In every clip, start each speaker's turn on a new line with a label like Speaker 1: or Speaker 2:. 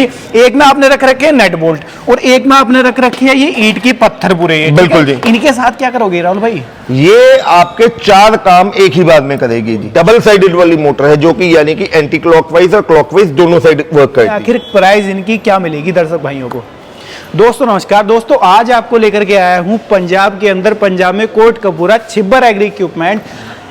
Speaker 1: एक में आपने रख रखे हैं नेट बोल्ट और एक में आपने रख रखी है ये ईंट की पत्थर बुरे।
Speaker 2: बिल्कुल जी।
Speaker 1: इनके साथ क्या करोगे राहुल भाई?
Speaker 2: ये आपके 4 काम एक ही बार में करेगी जी। डबल साइडेड वाली मोटर है जो कि यानी कि एंटी क्लॉकवाइज और क्लॉकवाइज दोनों साइड वर्क करती है।
Speaker 1: आखिर प्राइस इनकी क्या मिलेगी दर्शक भाइयों को? दोस्तों नमस्कार। दोस्तों आज आपको लेकर के आया हूं पंजाब के अंदर, पंजाब में कोटकपूरा छिब्बर एग्री इक्विपमेंट।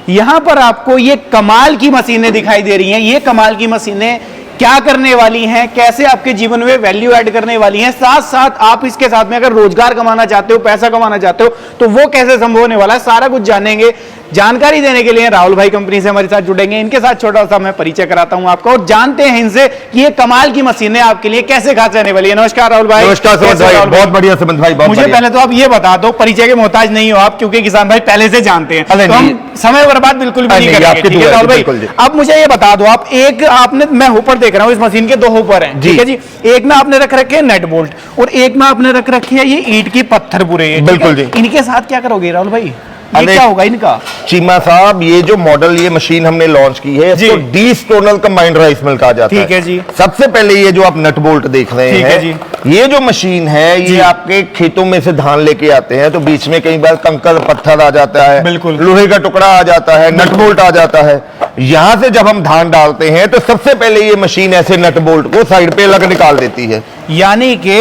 Speaker 1: यहां पर आपको ये कमाल की मशीनें दिखाई दे रही हैं। ये कमाल की मशीनें क्या करने वाली हैं, कैसे आपके जीवन में वैल्यू ऐड करने वाली हैं, साथ साथ आप इसके साथ में अगर रोजगार कमाना चाहते हो, पैसा कमाना चाहते हो तो वो कैसे संभव होने वाला है, सारा कुछ जानेंगे। जानकारी देने के लिए राहुल भाई कंपनी से हमारे साथ जुड़ेंगे। इनके साथ छोटा सा मैं परिचय कराता हूं आपको और जानते हैं इनसे कि ये कमाल की मशीनें आपके लिए कैसे खास रहने वाली है। नमस्कार राहुल भाई।
Speaker 2: नमस्कार सुमंत भाई, बहुत बढ़िया सुमंत भाई, बहुत
Speaker 1: मुझे
Speaker 2: बढ़िया।
Speaker 1: पहले तो आप ये बता दो, परिचय के मोहताज नहीं हो आप क्योंकि किसान भाई पहले से जानते हैं, तो हम समय बर्बाद बिल्कुल भी नहीं करेंगे, ठीक है राहुल भाई? अब मुझे ये बता दो, आप एक आपने, मैं ऊपर देख रहा हूँ इस मशीन के 2 ऊपर हैं, ठीक है जी। एक में आपने रख रखे हैं नेट बोल्ट और एक में आपने रख रखी है ये ईंट की पत्थर बुरे।
Speaker 2: बिल्कुल जी।
Speaker 1: इनके साथ क्या करोगे राहुल भाई? क्या होगा इनका?
Speaker 2: चीमा साहब, ये जो मॉडल, ये मशीन हमने लॉन्च की है, इसको डी-स्टोनल कंबाइंड राइस मिल कहा जाता है।
Speaker 1: ठीक है जी।
Speaker 2: सबसे पहले ये जो आप नट बोल्ट देख रहे हैं, ये जो मशीन है, ये आपके खेतों में से धान लेके आते हैं तो बीच में कई बार कंकर पत्थर आ जाता है,
Speaker 1: बिल्कुल
Speaker 2: लोहे का टुकड़ा आ जाता है, नट बोल्ट आ जाता है। यहां से जब हम धान डालते हैं तो सबसे पहले ये मशीन ऐसे नट बोल्ट को साइड पे अलग निकाल देती है।
Speaker 1: यानी कि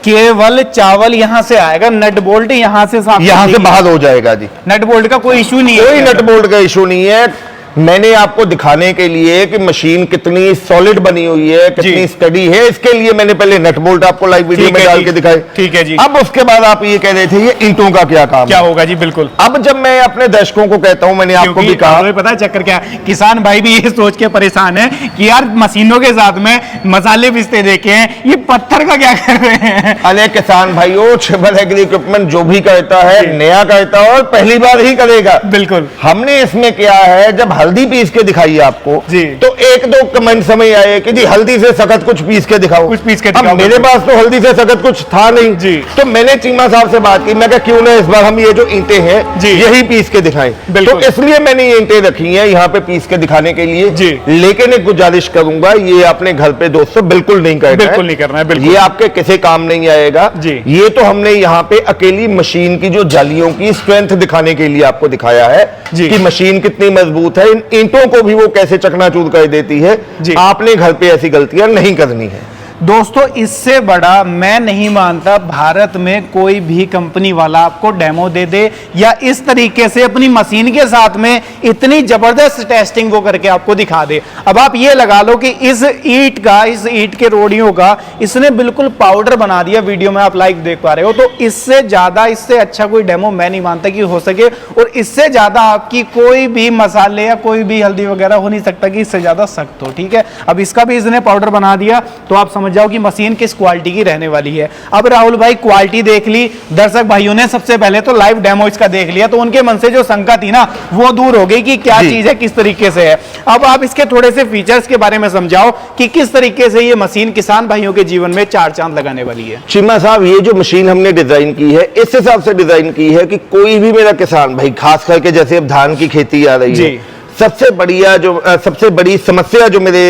Speaker 1: केवल चावल यहां से आएगा, नट बोल्ट यहां से
Speaker 2: बाहर हो जाएगा जी।
Speaker 1: नट बोल्ट का कोई इशू नहीं है,
Speaker 2: कोई नट बोल्ट का इशू नहीं है। मैंने आपको दिखाने के लिए कि मशीन कितनी सॉलिड बनी हुई है, कितनी स्टडी है, इसके लिए मैंने पहले नट बोल्ट आपको लाइव वीडियो में डाल के दिखाए।
Speaker 1: ठीक है जी।
Speaker 2: अब उसके बाद आप ये कह रहे थे ये ईंटों का क्या काम
Speaker 1: क्या होगा जी? बिल्कुल।
Speaker 2: अब जब मैं अपने दर्शकों को कहता हूं, मैंने आपको भी कहा,
Speaker 1: पता है चक्कर क्या है, किसान भाई भी ये सोच के परेशान है कि यार मशीनों के साथ में मसाले पिसते देखे हैं, ये पत्थर का क्या कर रहे हैं?
Speaker 2: अरे किसान भाइयों, छिब्बर एग्री इक्विपमेंट जो भी करता है नया करता है और पहली बार ही करेगा।
Speaker 1: बिल्कुल।
Speaker 2: हमने इसमें क्या है, जब हल्दी पीस के दिखाई आपको
Speaker 1: जी,
Speaker 2: तो 1-2 कमेंट समय आए कि जी हल्दी से सख्त कुछ पीस के दिखाओ,
Speaker 1: कुछ पीस के दिखाओ।
Speaker 2: अब मेरे पास तो हल्दी से सख्त कुछ था नहीं जी। तो मैंने चीमा साहब से बात की, मैं कहा क्यों ना इस बार हम ये जो ईंटें हैं यही पीस के दिखाएं। तो इसलिए मैंने ये ईंटें रखी हैं यहाँ पे पीस के दिखाने के लिए जी। लेकिन एक गुजारिश करूंगा, ये अपने घर पे दोस्तों बिल्कुल नहीं करना है, बिल्कुल नहीं करना है, ये आपके किसी काम नहीं आएगा जी। ये तो हमने यहाँ पे अकेली मशीन की जो जालियों की स्ट्रेंथ दिखाने के लिए आपको दिखाया है कि मशीन कितनी मजबूत है, इन ईंटों को भी वो कैसे चकनाचूर कर देती है। आपने घर पे ऐसी गलतियां नहीं करनी है
Speaker 1: दोस्तों। इससे बड़ा मैं नहीं मानता भारत में कोई भी कंपनी वाला आपको डेमो दे दे या इस तरीके से अपनी मशीन के साथ में इतनी जबरदस्त टेस्टिंग वो करके आपको दिखा दे। अब आप ये लगा लो कि इस ईंट के रोड़ियों का इसने बिल्कुल पाउडर बना दिया। वीडियो में आप लाइव देख पा रहे हो, तो इससे ज्यादा, इससे अच्छा कोई डेमो मैं नहीं मानता कि हो सके, और इससे ज्यादा आपकी कोई भी मसाले या कोई भी हल्दी वगैरह हो नहीं सकता कि इससे ज्यादा सख्त हो। ठीक है, अब इसका भी इसने पाउडर बना दिया तो आप समझ जाओ कि मशीन किस क्वालिटी की रहने वाली है। अब राहुल भाई क्वालिटी देख ली, दर्शक भाइयों ने सबसे पहले तो लाइव डेमो इसका देख लिया, तो उनके मन से जो शंका थी ना वो दूर हो गई कि क्या चीज है, किस तरीके से है। अब आप इसके थोड़े से फीचर्स के बारे में समझाओ कि किस तरीके से ये मशीन किसान भाइयों के जीवन में 4 चांद लगाने वाली है।
Speaker 2: चीमा साहब, ये जो मशीन हमने डिजाइन की है इस हिसाब से डिजाइन की है कि कोई भी मेरा किसान भाई, खास करके जैसे अब धान की खेती आ रही है, सबसे बड़ी समस्या जो मेरे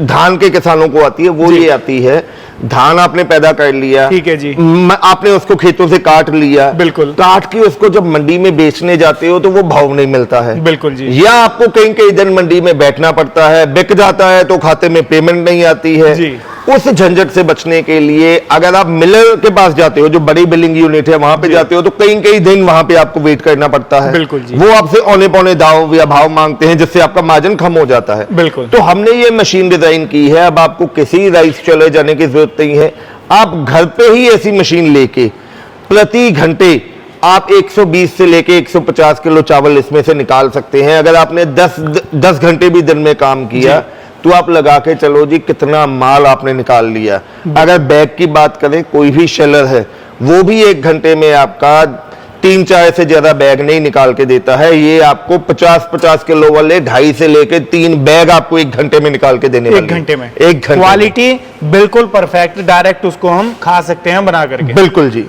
Speaker 2: धान के किसानों को आती है वो ये आती है, धान आपने पैदा कर लिया, ठीक है जी, आपने उसको खेतों से काट लिया, बिल्कुल, काट के उसको जब मंडी में बेचने जाते हो तो वो भाव नहीं मिलता है, बिल्कुल जी, या आपको कई दिन मंडी में बैठना पड़ता है, बिक जाता है तो खाते में पेमेंट नहीं आती है जी। उस झंझट से बचने के लिए अगर आप मिलर के पास जाते हो, जो बड़ी बिलिंग यूनिट है, वहां पे जाते हो तो कई दिन वहां पे आपको वेट करना पड़ता है, बिल्कुल जी। वो आपसे औने पौने दाव या भाव मांगते हैं जिससे आपका मार्जिन कम हो जाता है, बिल्कुल। तो हमने ये मशीन डिजाइन की है, अब आपको किसी राइस चले जाने की जरूरत नहीं है, आप घर पे ही ऐसी मशीन लेके प्रति घंटे आप 120 से लेके 150 किलो चावल इसमें से निकाल सकते हैं। अगर आपने 10 घंटे भी दिन में काम किया तो आप लगा के चलो जी कितना माल आपने निकाल लिया। अगर बैग की बात करें, कोई भी शेलर है वो भी 1 घंटे में आपका 3-4 से ज्यादा बैग नहीं निकाल के देता है। ये आपको 50 किलो वाले 2.5 से लेके 3 बैग आपको 1 घंटे में निकाल के देने वाले। 1 घंटे में 1 घंटे क्वालिटी बिल्कुल परफेक्ट, डायरेक्ट उसको हम खा सकते हैं बना करके, बिल्कुल जी।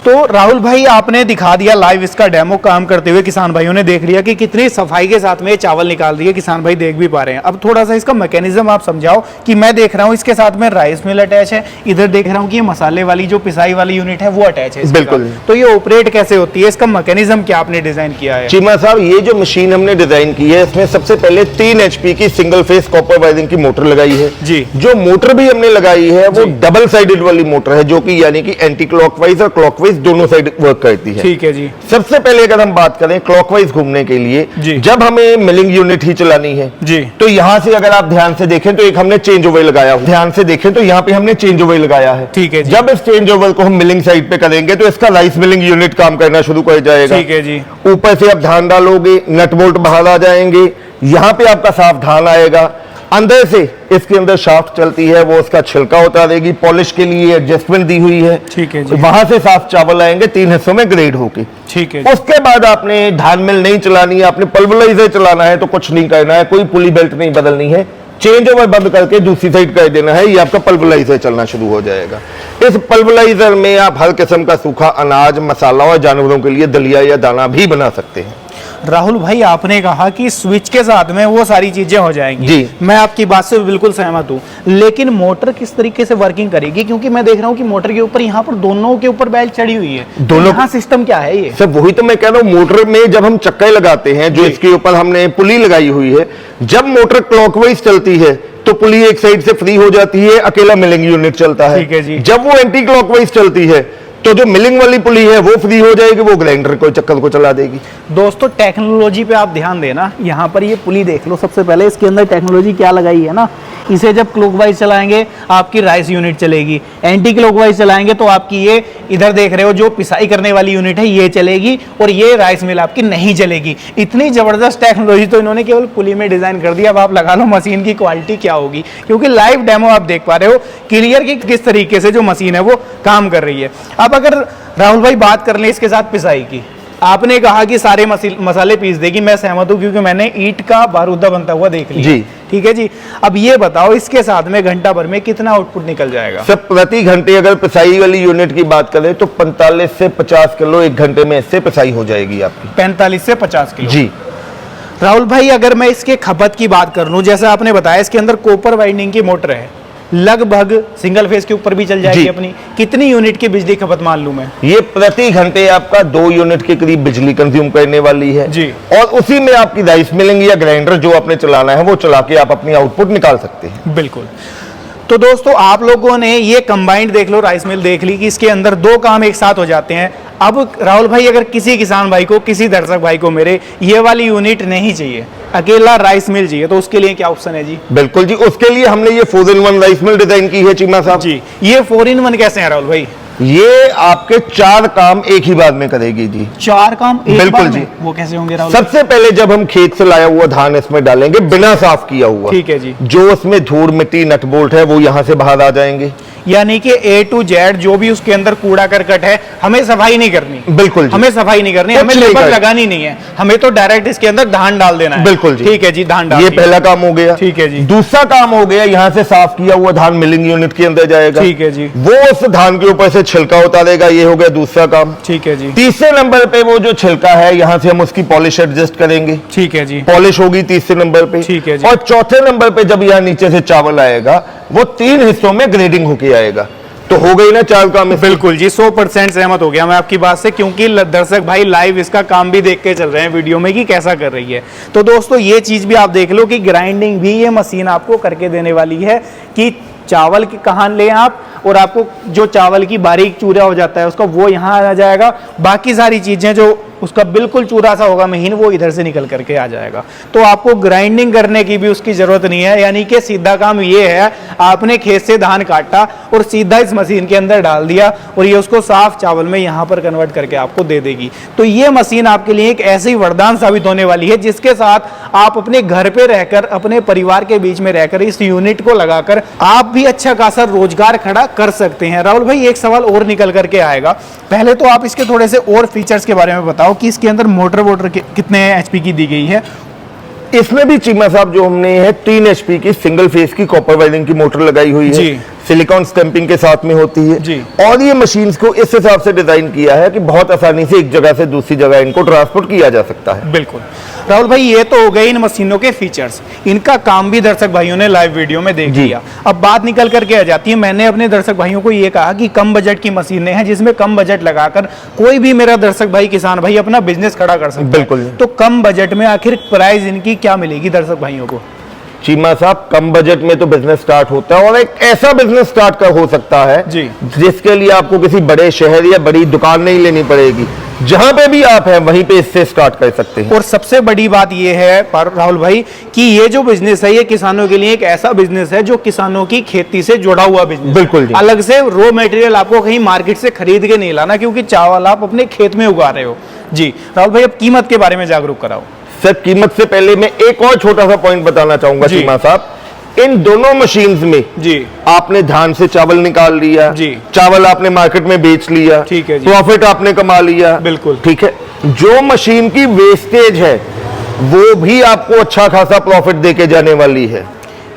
Speaker 1: तो राहुल भाई आपने दिखा दिया लाइव इसका डेमो काम करते हुए, किसान भाइयों ने देख लिया कि कितनी सफाई के साथ में ये चावल निकाल दिए, किसान भाई देख भी पा रहे हैं। अब थोड़ा सा इसका मैकेनिज्म आप समझाओ कि मैं देख रहा हूँ इसके साथ में राइस मिल अटैच है, इधर देख रहा हूँ कि ये मसाले वाली जो पिसाई वाली यूनिट है वो अटैच है इसके
Speaker 2: बिल्कुल।
Speaker 1: साथ। तो ये ऑपरेट कैसे होती है, इसका मैकेनिज्म क्या आपने डिजाइन किया है?
Speaker 2: चीमा साहब, ये जो मशीन हमने डिजाइन की है इसमें सबसे पहले 3 HP की सिंगल फेस कॉपर वायरिंग की मोटर लगाई है
Speaker 1: जी।
Speaker 2: जो मोटर भी हमने लगाई है वो डबल साइडेड वाली मोटर है, जो कि यानी कि एंटी क्लॉकवाइज और क्लॉकवाइज दोनों साइड वर्क करती है।
Speaker 1: ठीक है जी।
Speaker 2: सबसे पहले अगर हम बात करें क्लॉकवाइज घूमने के लिए, जब हमें मिलिंग यूनिट ही चलानी है
Speaker 1: जी,
Speaker 2: तो यहां से अगर आप ध्यान से देखें तो एक हमने चेंज ओवर लगाया हुआ, ध्यान से देखें तो यहाँ पे हमने चेंज ओवर लगाया है।
Speaker 1: ठीक है जी।
Speaker 2: जब इस चेंज ओवर को हम मिलिंग साइड पे करेंगे तो इसका राइस मिलिंग यूनिट काम करना शुरू कर जाएगा।
Speaker 1: ठीक है जी।
Speaker 2: ऊपर से आप धान डालोगे, नट बोल्ट बाहर आ जाएंगे, यहाँ पे आपका साफ धान आएगा। अंदर से इसके अंदर शाफ्ट चलती है, वो उसका छिलका उतारेगी, पॉलिश के लिए एडजस्टमेंट दी हुई है।
Speaker 1: ठीक है जी।
Speaker 2: वहां से साफ चावल आएंगे 3 हिस्सों में ग्रेड होके।
Speaker 1: ठीक है।
Speaker 2: उसके बाद आपने धान मिल नहीं चलानी है, आपने पल्वराइजर चलाना है तो कुछ नहीं करना है, कोई पुली बेल्ट नहीं बदलनी है, चेंज ओवर बंद करके दूसरी साइड कर देना है, ये आपका पल्वराइजर चलना शुरू हो जाएगा। इस पल्वराइजर में आप हर किस्म का सूखा अनाज, मसाला और जानवरों के लिए दलिया या दाना भी बना सकते हैं।
Speaker 1: राहुल भाई आपने कहा कि स्विच के साथ में वो सारी चीजें हो जाएंगी
Speaker 2: जी।
Speaker 1: मैं आपकी बात से बिल्कुल सहमत हूँ, लेकिन मोटर किस तरीके से वर्किंग करेगी? क्योंकि मैं देख रहा हूँ कि मोटर के ऊपर यहाँ पर दोनों के ऊपर बेल्ट चढ़ी हुई है,
Speaker 2: दोनों
Speaker 1: यहाँ सिस्टम क्या है ये?
Speaker 2: सर वही तो मैं कह रहा हूँ, मोटर में जब हम चक्कर लगाते हैं, जो इसके ऊपर हमने पुली लगाई हुई है, जब मोटर क्लॉकवाइज चलती है तो पुली एक साइड से फ्री हो जाती है, अकेला मिलिंग यूनिट चलता है।
Speaker 1: ठीक है जी।
Speaker 2: जब वो एंटी क्लॉकवाइज चलती है तो जो मिलिंग वाली पुली है वो फ्री हो जाएगी, वो ग्राइंडर को चक्कर को चला देगी।
Speaker 1: दोस्तों टेक्नोलॉजी पे आप ध्यान देना, यहाँ पर ये पुली देख लो। सबसे पहले इसके अंदर टेक्नोलॉजी क्या लगाई है ना, इसे जब क्लॉकवाइज चलाएंगे आपकी राइस यूनिट चलेगी, एंटी क्लॉकवाइज चलाएंगे तो आपकी ये इधर देख रहे हो जो पिसाई करने वाली यूनिट है ये चलेगी, और ये राइस मिल आपकी नहीं चलेगी। इतनी जबरदस्त टेक्नोलॉजी तो इन्होंने केवल पुली में डिजाइन कर दी। अब आप लगा लो मशीन की क्वालिटी क्या होगी, क्योंकि लाइव डेमो आप देख पा रहे हो क्लियर कि किस तरीके से जो मशीन है वो काम कर रही है। अब अगर राहुल भाई बात कर लें इसके साथ पिसाई की, आपने कहा कि सारे मसाले पीस देगी, मैं सहमत हूं क्योंकि मैंने ईंट का बारूदा बनता हुआ देख लिया
Speaker 2: जी।
Speaker 1: ठीक है जी। अब ये बताओ इसके साथ में घंटा भर में कितना आउटपुट निकल जाएगा?
Speaker 2: सब प्रति घंटे अगर पिसाई वाली यूनिट की बात करें तो 45 से 50 किलो एक घंटे में इससे पिसाई हो जाएगी आपकी।
Speaker 1: 45 से 50 किलो
Speaker 2: जी।
Speaker 1: राहुल भाई अगर मैं इसके खपत की बात कर लूं, जैसा आपने बताया इसके अंदर कॉपर वाइंडिंग की मोटर है, लगभग सिंगल फेज के ऊपर भी चल जाएगी अपनी, कितनी यूनिट की बिजली खपत मान लूं मैं?
Speaker 2: ये प्रति घंटे आपका 2 यूनिट के करीब बिजली कंज्यूम करने वाली है
Speaker 1: जी।
Speaker 2: और उसी में आपकी राइस मिलिंग या ग्राइंडर जो आपने चलाना है वो चला के आप अपनी आउटपुट निकाल सकते हैं।
Speaker 1: बिल्कुल। तो दोस्तों आप लोगों ने ये कंबाइंड देख लो, राइस मिल देख ली कि इसके अंदर 2 काम एक साथ हो जाते हैं। अब राहुल भाई अगर किसी किसान भाई को, किसी दर्शक भाई को मेरे ये वाली यूनिट नहीं चाहिए, अकेला राइस मिल चाहिए, तो उसके लिए क्या ऑप्शन है जी?
Speaker 2: बिल्कुल जी, उसके लिए हमने ये 4-in-1 राइस मिल डिजाइन की है चीमा साहब
Speaker 1: जी। ये 4-in-1 कैसे है राहुल भाई?
Speaker 2: ये आपके 4 काम एक ही बार में करेगी जी।
Speaker 1: 4 काम एक
Speaker 2: बिल्कुल
Speaker 1: बार
Speaker 2: जी।
Speaker 1: में? वो कैसे होंगे राहुल?
Speaker 2: सबसे पहले जब हम खेत से लाया हुआ धान इसमें डालेंगे बिना साफ किया हुआ,
Speaker 1: ठीक है जी।
Speaker 2: जो उसमें धूल मिट्टी नट बोल्ट है वो यहाँ से बाहर आ जाएंगे।
Speaker 1: यानी कि A to Z जो भी उसके अंदर कूड़ा करकट है हमें सफाई नहीं करनी।
Speaker 2: बिल्कुल जी।
Speaker 1: हमें सफाई नहीं करनी, हमें लेबर लगानी नहीं है, हमें तो डायरेक्ट इसके अंदर धान डाल देना है।
Speaker 2: बिल्कुल जी।
Speaker 1: ठीक है जी, धान डाल
Speaker 2: ये
Speaker 1: दिया।
Speaker 2: पहला काम हो गया।
Speaker 1: ठीक है जी।
Speaker 2: दूसरा काम हो गया, यहाँ से साफ किया हुआ धान मिलिंग यूनिट के अंदर जाएगा।
Speaker 1: ठीक है जी।
Speaker 2: वो उस धान के ऊपर से छिलका उतारेगा, ये हो गया दूसरा काम।
Speaker 1: ठीक है जी।
Speaker 2: तीसरे नंबर पे वो जो छिलका है यहाँ से हम उसकी पॉलिश एडजस्ट करेंगे।
Speaker 1: ठीक है जी।
Speaker 2: पॉलिश होगी तीसरे नंबर पे।
Speaker 1: ठीक है जी।
Speaker 2: और चौथे नंबर पे जब यहाँ नीचे से चावल आएगा वो 3 हिस्सों में ग्रेडिंग होके आएगा। तो हो गई ना 4 काम इसमें?
Speaker 1: बिल्कुल जी, 100% सहमत हो गया मैं आपकी बात से, क्योंकि दर्शक भाई लाइव इसका काम भी देख के चल रहे हैं वीडियो में कि कैसा कर रही है। तो दोस्तों ये चीज भी आप देख लो कि ग्राइंडिंग भी ये मशीन आपको करके देने वाली है कि चावल की कहाँ लें आप, और आपको जो चावल की बारीक चूरा हो जाता है उसका वो यहाँ आ जाएगा, बाकी सारी चीजें जो उसका बिल्कुल चूरा सा होगा महीन वो इधर से निकल करके आ जाएगा। तो आपको ग्राइंडिंग करने की भी उसकी जरूरत नहीं है, यानी कि सीधा काम ये है आपने खेत से धान काटा और सीधा इस मशीन के अंदर डाल दिया और ये उसको साफ चावल में यहाँ पर कन्वर्ट करके आपको दे देगी। तो ये मशीन आपके लिए एक ऐसी वरदान साबित होने वाली है जिसके साथ आप अपने घर पे रहकर, अपने परिवार के बीच में रहकर इस यूनिट को लगाकर आप भी अच्छा खासा रोजगार खड़ा कर सकते हैं। राहुल भाई एक सवाल और निकल करके आएगा, पहले तो आप इसके थोड़े से और फीचर्स के बारे में बताओ कि इसके अंदर मोटर वोटर कितने HP की दी गई है।
Speaker 2: इसमें भी चीमा साहब जो हमने है 3 HP की सिंगल फेस की कॉपर वायरिंग की मोटर लगाई हुई है
Speaker 1: जी।
Speaker 2: सिलिकॉन स्टैंपिंग के साथ में होती है
Speaker 1: जी।
Speaker 2: और ये मशीन्स को इस हिसाब से डिजाइन किया है कि बहुत आसानी से एक जगह से दूसरी जगह इनको ट्रांसपोर्ट किया जा सकता है।
Speaker 1: बिल्कुल राहुल भाई, ये तो हो गए इन मशीनों के फीचर्स, इनका काम भी दर्शक भाइयों ने लाइव वीडियो में देख
Speaker 2: जी।
Speaker 1: लिया। अब बात निकल करके आ जाती है, मैंने अपने दर्शक भाइयों को ये कहा कि कम बजट की मशीनें हैं जिसमें कम बजट लगाकर कोई भी मेरा दर्शक भाई किसान भाई अपना बिजनेस खड़ा कर सकता है।
Speaker 2: बिल्कुल।
Speaker 1: तो कम बजट में आखिर प्राइस इनकी क्या मिलेगी दर्शक भाइयों को?
Speaker 2: चीमा साहब कम बजट में तो बिजनेस स्टार्ट होता है और एक ऐसा बिजनेस स्टार्ट कर हो सकता है
Speaker 1: जी।
Speaker 2: जिसके लिए आपको किसी बड़े शहर या बड़ी दुकान नहीं लेनी पड़ेगी, जहां पे भी आप हैं वहीं पे इससे स्टार्ट कर सकते हैं।
Speaker 1: और सबसे बड़ी बात यह है पर राहुल भाई कि ये जो बिजनेस है ये किसानों के लिए एक ऐसा बिजनेस है जो किसानों की खेती से जुड़ा हुआ बिजनेस।
Speaker 2: बिल्कुल जी।
Speaker 1: अलग से रॉ मटेरियल आपको कहीं मार्केट से खरीद के नहीं लाना, क्योंकि चावल आप अपने खेत में उगा रहे हो। जी राहुल भाई, अब कीमत के बारे में जागरूक कराओ।
Speaker 2: सर कीमत से पहले मैं एक और छोटा सा पॉइंट बताना चाहूंगा
Speaker 1: जी।
Speaker 2: चीमा साहब, इन दोनों मशीन्स में
Speaker 1: जी।
Speaker 2: आपने धान से चावल निकाल लिया,
Speaker 1: जी।
Speaker 2: चावल आपने मार्केट में बेच लिया,
Speaker 1: ठीक है जी।
Speaker 2: प्रॉफिट आपने कमा लिया,
Speaker 1: बिल्कुल।
Speaker 2: ठीक है। जो मशीन की वेस्टेज है वो भी आपको अच्छा खासा प्रॉफिट देके जाने वाली है।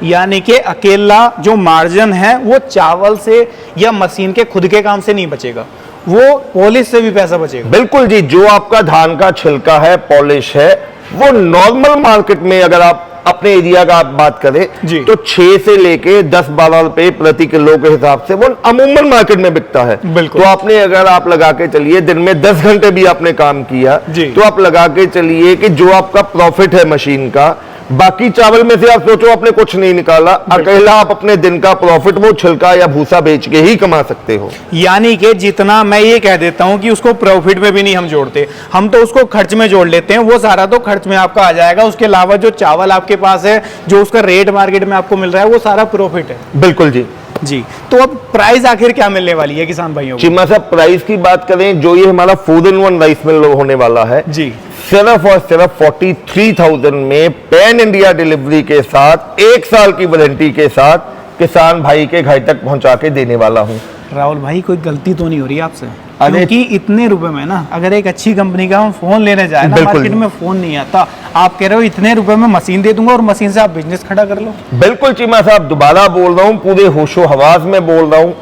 Speaker 1: यानी कि अकेला जो मार्जिन है वो चावल से या मशीन के खुद के काम से नहीं बचेगा, वो पॉलिश से भी पैसा बचेगा।
Speaker 2: बिल्कुल जी। जो आपका धान का छिलका है, पॉलिश है, वो नॉर्मल मार्केट में अगर आप अपने एरिया का आप बात करें
Speaker 1: जी।
Speaker 2: तो 6 से लेके 10-12 रुपए प्रति किलो के हिसाब से वो अमूमन मार्केट में बिकता है।
Speaker 1: बिल्कुल।
Speaker 2: तो आपने अगर आप लगा के चलिए दिन में 10 घंटे भी आपने काम किया
Speaker 1: जी।
Speaker 2: तो आप लगा के चलिए कि जो आपका प्रॉफिट है मशीन का, बाकी चावल में से आप सोचो आपने कुछ नहीं निकाला, अकेला आप अपने दिन का प्रॉफिट वो छिलका या भूसा बेच के ही कमा सकते हो।
Speaker 1: यानी कि जितना मैं ये कह देता हूं कि उसको प्रॉफिट में भी नहीं हम जोड़ते, हम तो उसको खर्च में जोड़ लेते हैं। वो सारा तो खर्च में आपका आ जाएगा, उसके अलावा जो चावल आपके पास है, जो उसका रेट मार्केट में आपको मिल रहा है, वो सारा प्रॉफिट है।
Speaker 2: बिल्कुल जी।
Speaker 1: जी। तो अब प्राइस आखिर क्या मिलने वाली है किसान भाइयों को?
Speaker 2: चीमा साहब प्राइस की बात करें, जो ये हमारा 4-in-1 राइस मिल होने वाला है
Speaker 1: जी।
Speaker 2: सिर्फ और सिर्फ 43,000 में पैन इंडिया डिलीवरी के साथ 1 साल की वारंटी के साथ किसान भाई के घर तक पहुंचा के देने वाला हूं।
Speaker 1: राहुल भाई, कोई गलती तो नहीं हो रही आपसे?
Speaker 2: अरे
Speaker 1: क्योंकि इतने रुपए में ना, अगर एक अच्छी कंपनी का हम फोन लेने जाए ना,
Speaker 2: बिल्कुल।
Speaker 1: मार्केट में फोन नहीं आता, आप कह रहे हो इतने रुपए में मशीन दे दूंगा और मशीन से आप बिजनेस खड़ा कर लो।
Speaker 2: बिल्कुल चीमा साहब, दोबारा बोल रहा हूं, पूरे होशो हवास में बोल रहा हूं,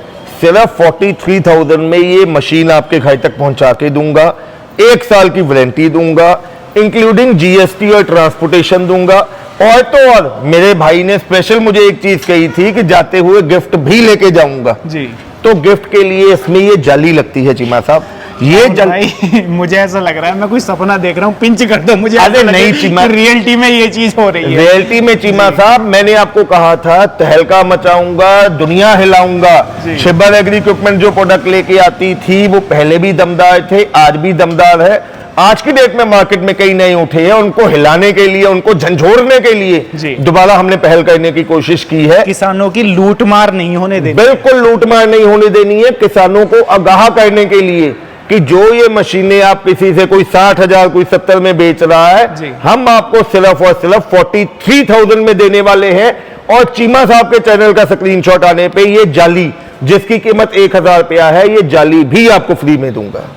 Speaker 2: सिर्फ 43,000 में ये मशीन आपके घर तक पहुंचा के दूंगा, 1 साल की वारंटी दूंगा, इंक्लूडिंग GST और ट्रांसपोर्टेशन दूंगा। और तो और मेरे भाई ने स्पेशल मुझे एक चीज कही थी कि जाते हुए गिफ्ट भी लेके जाऊंगा।
Speaker 1: जी।
Speaker 2: तो गिफ्ट के लिए इसमें ये जाली लगती है चीमा साहब, ये
Speaker 1: भाई मुझे ऐसा लग रहा है मैं कोई सपना देख रहा हूँ, पिंच कर दो मुझे।
Speaker 2: अरे नहीं चीमा,
Speaker 1: रियलिटी में ये चीज हो रही है।
Speaker 2: रियलिटी में चीमा साहब, मैंने आपको कहा था तहलका मचाऊंगा, दुनिया हिलाऊंगा।
Speaker 1: जी।
Speaker 2: शिबर एग्री इक्विपमेंट जो प्रोडक्ट लेके आती थी वो पहले भी दमदार थे, आज भी दमदार है। आज की डेट में मार्केट में कई नए उठे हैं, उनको हिलाने के लिए, उनको झंझोड़ने के
Speaker 1: जी।
Speaker 2: लिए दोबारा हमने पहल करने की कोशिश की है।
Speaker 1: किसानों की लूट मार नहीं होने देनी।
Speaker 2: बिल्कुल लूट मार नहीं होने देनी है। किसानों को आगाह करने के लिए कि जो ये मशीनें आप किसी से कोई 60,000 कोई 70 में बेच रहा है,
Speaker 1: जी।
Speaker 2: हम आपको सिर्फ और सिर्फ 43,000 में देने वाले हैं। और चीमा साहब के चैनल का स्क्रीनशॉट आने पे ये जाली जिसकी कीमत 1,000 रुपया है, ये जाली भी आपको फ्री में दूंगा।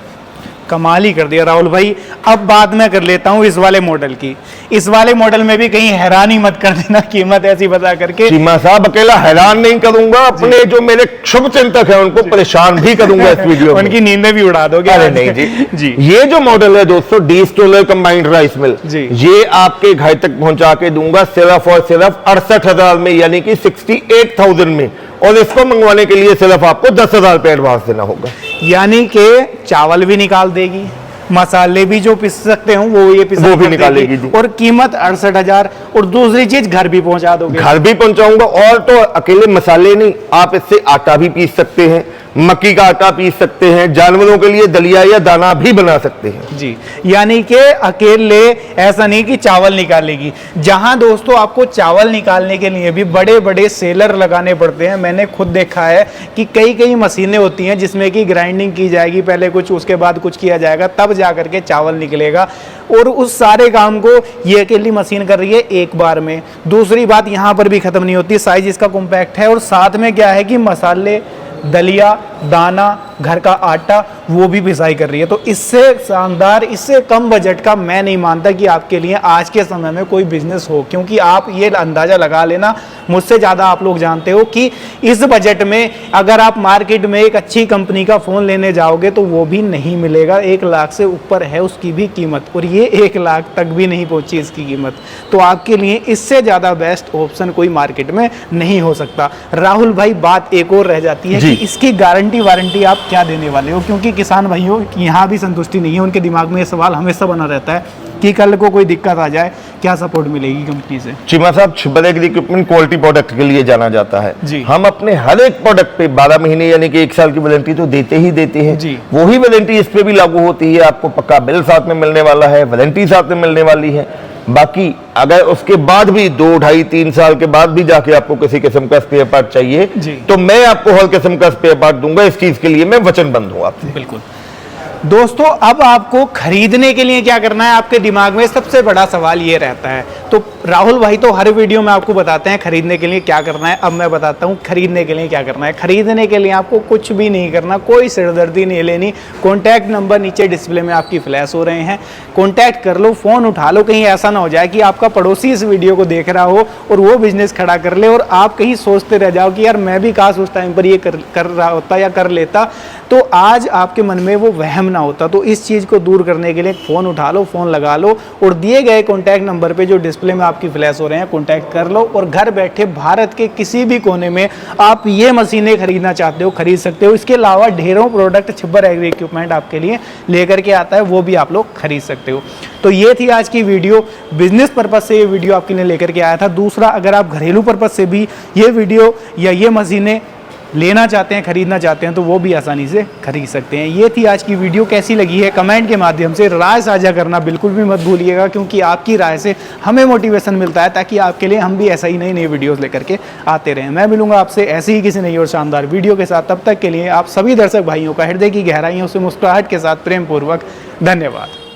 Speaker 1: कमाल ही कर दिया राहुल भाई। अब बात मैं कर लेता हूं इस वाले मॉडल की। इस वाले मॉडल में भी कहीं हैरानी मत कर देना कीमत ऐसी बता करके।
Speaker 2: चीमा साहब अकेला हैरान नहीं करूंगा, अपने जो मेरे शुभ चिंतक हैं उनको परेशान भी करूंगा इस वीडियो में।
Speaker 1: उनकी नींदें भी उड़ा दोगे।
Speaker 2: अरे नहीं जी।
Speaker 1: जी।
Speaker 2: ये जो मॉडल है दोस्तों, डी स्टोलर कंबाइंड राइस मिल,
Speaker 1: जी।
Speaker 2: ये आपके घर तक पहुंचा के दूंगा सिर्फ और सिर्फ 68,000 में, यानी कि 68,000 में। और इसको मंगवाने के लिए सिर्फ आपको 10,000 रुपए एडवांस देना होगा।
Speaker 1: यानी कि चावल भी निकाल देगी, मसाले भी जो पिस सकते हो वो ये पिसा
Speaker 2: वो भी
Speaker 1: कर
Speaker 2: निकालेगी
Speaker 1: देगी,
Speaker 2: जी।
Speaker 1: और कीमत 68,000। और दूसरी चीज घर भी पहुंचा दोगे।
Speaker 2: घर भी पहुंचाऊंगा। और तो अकेले मसाले नहीं, आप इससे आटा भी पीस सकते हैं, मक्की का आटा पीस सकते हैं, जानवरों के लिए दलिया या दाना भी बना सकते हैं।
Speaker 1: जी। यानी कि अकेले ऐसा नहीं कि चावल निकालेगी, जहां दोस्तों आपको चावल निकालने के लिए भी बड़े बड़े सेलर लगाने पड़ते हैं। मैंने खुद देखा है कि कई कई मशीनें होती हैं जिसमें कि ग्राइंडिंग की जाएगी पहले कुछ, उसके बाद कुछ किया जाएगा, तब जा करके चावल निकलेगा। और उस सारे काम को ये अकेली मशीन कर रही है एक बार में। दूसरी बात यहाँ पर भी खत्म नहीं होती, साइज इसका कॉम्पैक्ट है। और साथ में क्या है कि मसाले, दलिया, दाना, घर का आटा, वो भी पिसाई कर रही है। तो इससे शानदार, इससे कम बजट का मैं नहीं मानता कि आपके लिए आज के समय में कोई बिजनेस हो, क्योंकि आप ये अंदाजा लगा लेना, मुझसे ज़्यादा आप लोग जानते हो कि इस बजट में अगर आप मार्केट में एक अच्छी कंपनी का फ़ोन लेने जाओगे तो वो भी नहीं मिलेगा। 1 लाख से ऊपर है उसकी भी कीमत, और ये 1 लाख तक भी नहीं पहुंची इसकी कीमत। तो आपके लिए इससे ज़्यादा बेस्ट ऑप्शन कोई मार्केट में नहीं हो सकता। राहुल भाई, बात एक और रह जाती है कि इसकी गारंटी वारंटी आप क्या देने वाले हो, क्योंकि किसान भाइयों यहाँ भी संतुष्टि नहीं है, उनके दिमाग में ये सवाल हमेशा बना रहता है कि कल को कोई दिक्कत आ जाए क्या सपोर्ट मिलेगी कंपनी से।
Speaker 2: चीमा साहब, छुबर एग्री इक्विपमेंट क्वालिटी प्रोडक्ट के लिए जाना जाता है
Speaker 1: जी।
Speaker 2: हम अपने हर एक प्रोडक्ट पे 12 महीने यानी कि 1 साल की वारंटी तो देते ही देते हैं
Speaker 1: जी।
Speaker 2: वही वारंटी इस पे भी लागू होती है। आपको पक्का बिल साथ में मिलने वाला है, वारंटी साथ में मिलने वाली है। बाकी अगर उसके बाद भी 2, 2.5, 3 साल के बाद भी जाके आपको किसी किस्म का स्पेयर पार्ट चाहिए तो मैं आपको हर किस्म का स्पेयर पार्ट दूंगा। इस चीज के लिए मैं वचनबद्ध हूं आपसे।
Speaker 1: बिल्कुल। दोस्तों, अब आपको खरीदने के लिए क्या करना है, आपके दिमाग में सबसे बड़ा सवाल ये रहता है। तो राहुल भाई तो हर वीडियो में आपको बताते हैं खरीदने के लिए क्या करना है। अब मैं बताता हूँ खरीदने के लिए क्या करना है। खरीदने के लिए आपको कुछ भी नहीं करना, कोई सिरदर्दी नहीं लेनी। कॉन्टैक्ट नंबर नीचे डिस्प्ले में आपकी फ्लैश हो रहे हैं, कॉन्टैक्ट कर लो, फ़ोन उठा लो। कहीं ऐसा ना हो जाए कि आपका पड़ोसी इस वीडियो को देख रहा हो और वो बिजनेस खड़ा कर ले और आप कहीं सोचते रह जाओ कि यार मैं भी काश उस टाइम पर ये कर रहा होता या कर लेता, तो आज आपके मन में वो वहम ना होता। तो इस चीज़ को दूर करने के लिए फ़ोन उठा लो, फ़ोन लगा लो और दिए गए कॉन्टैक्ट नंबर पे जो डिस्प्ले में आपकी फ्लैश हो रहे हैं कॉन्टैक्ट कर लो, और घर बैठे भारत के किसी भी कोने में आप ये मशीनें खरीदना चाहते हो खरीद सकते हो। इसके अलावा ढेरों प्रोडक्ट छुबर एग्री इक्विपमेंट आपके लिए लेकर के आता है, वो भी आप लोग खरीद सकते हो। तो ये थी आज की वीडियो, बिजनेस पर्पज से ये वीडियो आपके लिए लेकर के आया था। दूसरा, अगर आप घरेलू पर्पज से भी ये वीडियो या ये मशीनें लेना चाहते हैं, खरीदना चाहते हैं, तो वो भी आसानी से खरीद सकते हैं। ये थी आज की वीडियो, कैसी लगी है कमेंट के माध्यम से राय साझा करना बिल्कुल भी मत भूलिएगा, क्योंकि आपकी राय से हमें मोटिवेशन मिलता है, ताकि आपके लिए हम भी ऐसा ही नई नई वीडियोस लेकर के आते रहें। मैं मिलूंगा आपसे ऐसे ही किसी नई और शानदार वीडियो के साथ। तब तक के लिए आप सभी दर्शक भाइयों का हृदय की गहराइयों से मुस्कुराहट के साथ प्रेम पूर्वक धन्यवाद।